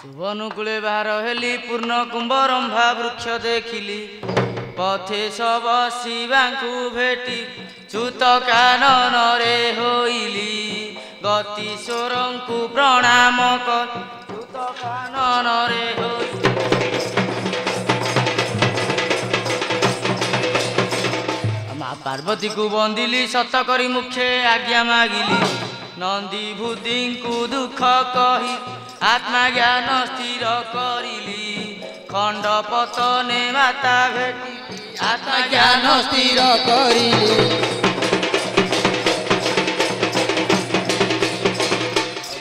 शुभनुकूले बाहर हेली पूर्ण कुंभरंभा वृक्ष देखिली पथे सब शिवांकु भेटी च्युत काननरे होइली गतिश्वरंकु प्रणाम कर च्युत काननरे होइली माँ पार्वती को बंदिली सत करी मुखे आज्ञा मागिली नंदी बुद्धि को दुख कही आत्मा ज्ञान स्थिर करिली खंड पतने माता भेटी आत्मा ज्ञान स्थिर करिली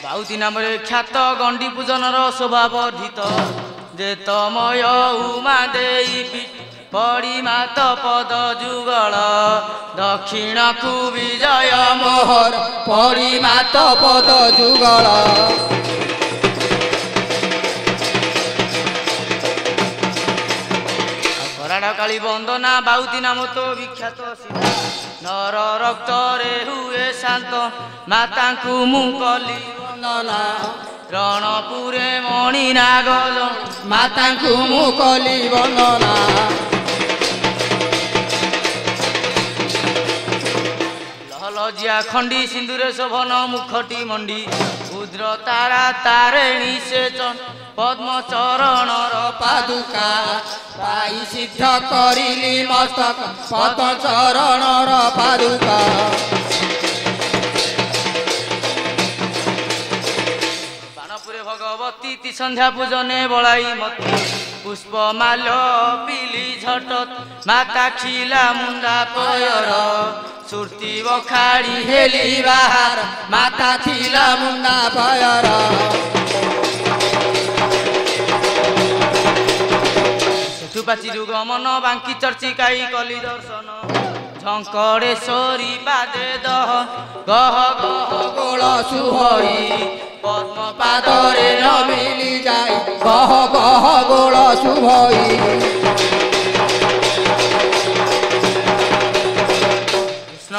बाउती नाम ख्यात गंडी पूजनर शोभा वर्धित जेतमय उमा देई पड़ी मात पद जुगल दक्षिण को विजय मोहर पड़ी मात पद जुगल कराड़ा काली वंदना बाउती नाम तो विख्यात नर रक्त रे हुए शांत माता को मुकली वंदना रणपुरे मणि नागल माता को मुकली वंदना लजिया खंडी सिंदूरे शोभन मुखटी मंडी उद्र तारा तारिणी सेचन पद्म चरण पादुका पाई सिद्ध करिली मस्तक पद्म चरण पादुका बाणपुरे भगवती ती संध्या पूजने बलाई मती पुष्प माल्य पिली झटत माता खिला मुंडा पयर सुरती बखाड़ी हेली बाहर माता थिला मुंडा पयर सेठु पाचिरु गमन बांकी चर्चिकाई कली दर्शन झंकड़ेश्वरी पादे दह गह गह गोल सुभई पद्म पादरे न मिली जाई गह गह गोल सुभई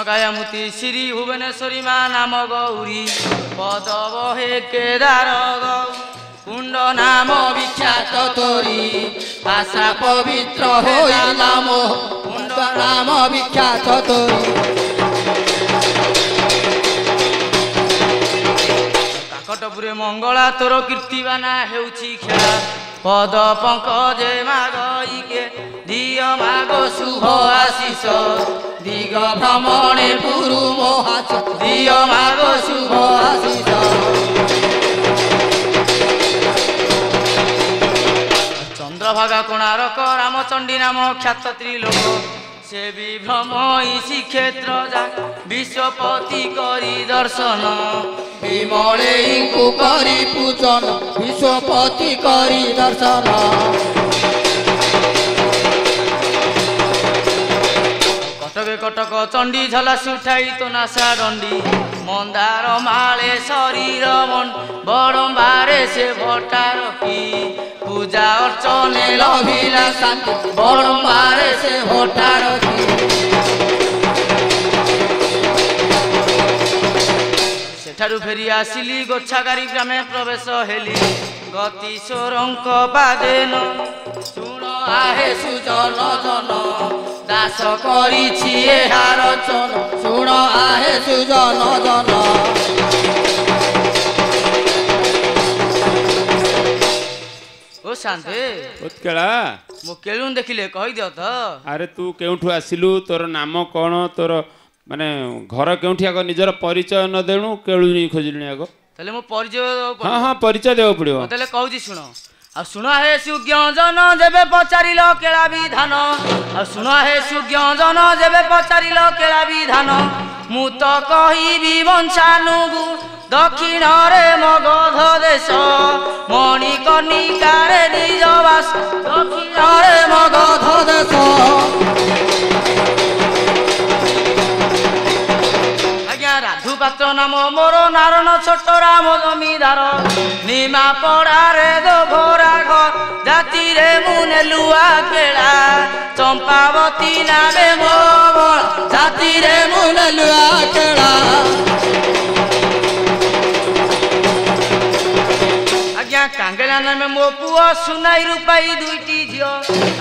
कायामुति श्री भुवनेश्वरी माँ नाम गौरी पद बहे केदार कुंड नाम विख्यात तोरी आशा पवित्र होइला मोह कुंड नाम विख्यात तोरी काकटपुरे मंगला तोर कीर्तिवाना हेउछि खेला पद पंकजे मागईके दिय माग शुभ आशीष दिग भ्रमणे पुरु मोहाच दिय माग शुभ आशीष चंद्रभागा कोणारक रामचंडी नाम ख्यात त्रिलोक से विभ्रमई श्रीक्षेत्र जा विश्वपति करी दर्शन विमले को करी पूजन विश्वपति करी दर्शन कटके कटक चंडी झलासी उठाई तो नासा दंडी मंदार माले शरीर मन बड़म्बारे से भट्टा रखी पूजा अर्चने लभिला शांति बड़म्बारे से भट्टा रखी सेठारु फेरी आसिली गोछागारी ग्रामे प्रवेश हेली गतिश्वरंक पादेन शुण आहे सुजन जन दास करिछि एहार चन शुण आहे सुजन जन ओ शांते उत्कला मु केलुन देखिले कहि दियो त अरे तू केउठु आसिलु तोर नाम कोन तोर माने घर केउठी आग निजर परिचय न देणु केळुनी खोजिलनी आग तले मो परिचय हां हां परिचय देव पड़ियो तले कहूजी सुनो आ सुनो हे सुज्ञजन जेबे पचारिल केळा विधान आ सुनो हे सुज्ञजन जेबे पचारिल केळा विधान मु तो कहिबी वंशानुगु दक्षिण रे मगध देश मणिकर्णिका रे निजवास दक्षिण रे मगध देश राधु पात्र नाम मोर नारायण छोट राम जमीदार निमा पड़ा रे दो भोरा घर जाति रे मुने लुआ केला चंपावती नामे मोर जाति रे मुने लुआ केला आज्ञा आज्ञा कांगेलान में मो पुओ सुनाई रूपाई दुईटी झियो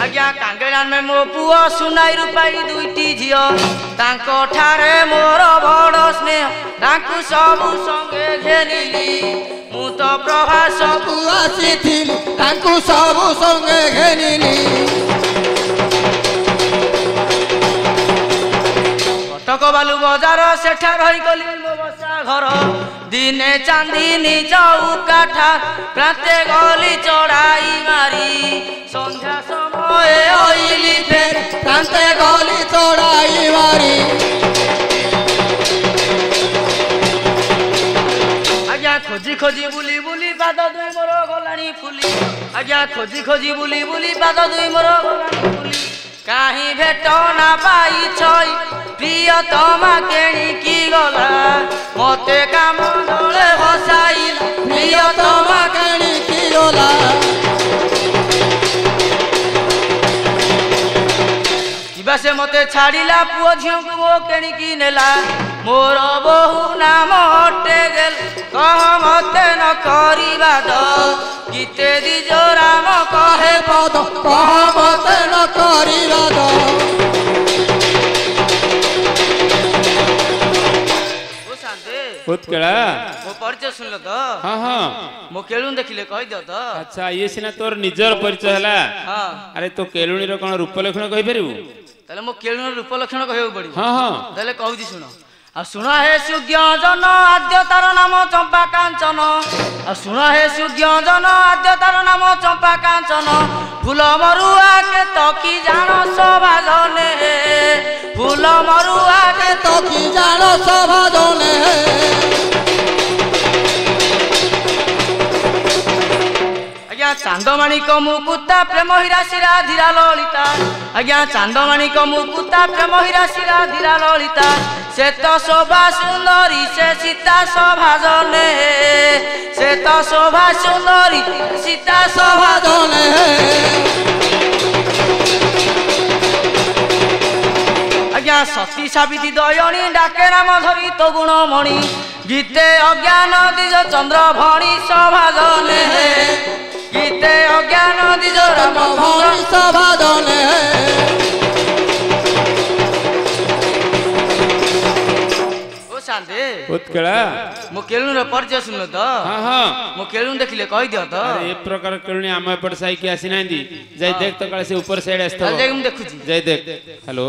आज्ञा कांगेलान में मो पुओ सुनाई रूपाई दुईटी झियो तांको ठारे मोर बड़ स्नेह तांकु सबु संगे घेनिली मु तो प्रभास को आसीथिली तांकु सबु संगे घेनिली कटक बालू बजार सेठा रही गली मो बसा घर दिने चांदीनी चौकाठा प्राते गली चढ़ाई मारी संध्या समय आइली फेर प्राते गली चढ़ाई मारी आज्ञा खोजी खोजी बुली बुली पाद दुई मोर गलानी फुली आज्ञा खोजी खोजी बुली बुली पाद दुई मोर गलानी फुली काहीं भेट ना पाई छई प्रियतमा केणी की गला मते काम दले बसाइला प्रियतमा केणी की गला किबा से मते छाड़िला पुओ झियो को मो केणी की नेला मोर बहु नाम हटे गेल कह मते न करिबा द गीते दी जो राम कहे पद कह मते न करिबा द उत्कला मो परिचय सुनल तो हाँ हाँ मो केलुन देखिले कहि दियो तो अच्छा ये सिना तोर निजर परिचय हला हां अरे तो केलुणी रो कोन रूप लक्षण कहि परिबु तले मो केलुन रूप लक्षण कहयो पड़ी हाँ हाँ तले कहूची सुनो आ सुन हे सुज्ञ जन आद्य तार नाम चंपा कांचन आ सुन हे सुज्ञ जन आद्य तार नाम चंपा कांचन फूल मरुआ के तकी जान सभा जने फूल मरुआ के तो की जानो सभा जने आज्ञा चांदमाणिक मुकुता प्रेम हीरा शिरा धीरा ललिता आज्ञा चांदमाणिक मुकुता प्रेम हीरा शिरा धीरा ललिता से तो शोभा सुंदरी से सीता शोभा जने से तो शोभा सुंदरी सीता शोभा जने आज्ञा सती सावित्री दयणी डाके नाम धरी तो गुणमणि गीते अज्ञान दिज चंद्र भणी शोभा जने गीते अज्ञान दिज राम भणी शोभा जने ओ शांति उत्कला मो केलुन परिचय सुन तो हाँ हाँ मो केलुन देखिले कहि दियो तो अरे ए प्रकार केलुणी आम एपट साइकी आसी नांदी जाई देख तो काले से ऊपर साइड आस्तो जाई हम देखुची जाई देख हेलो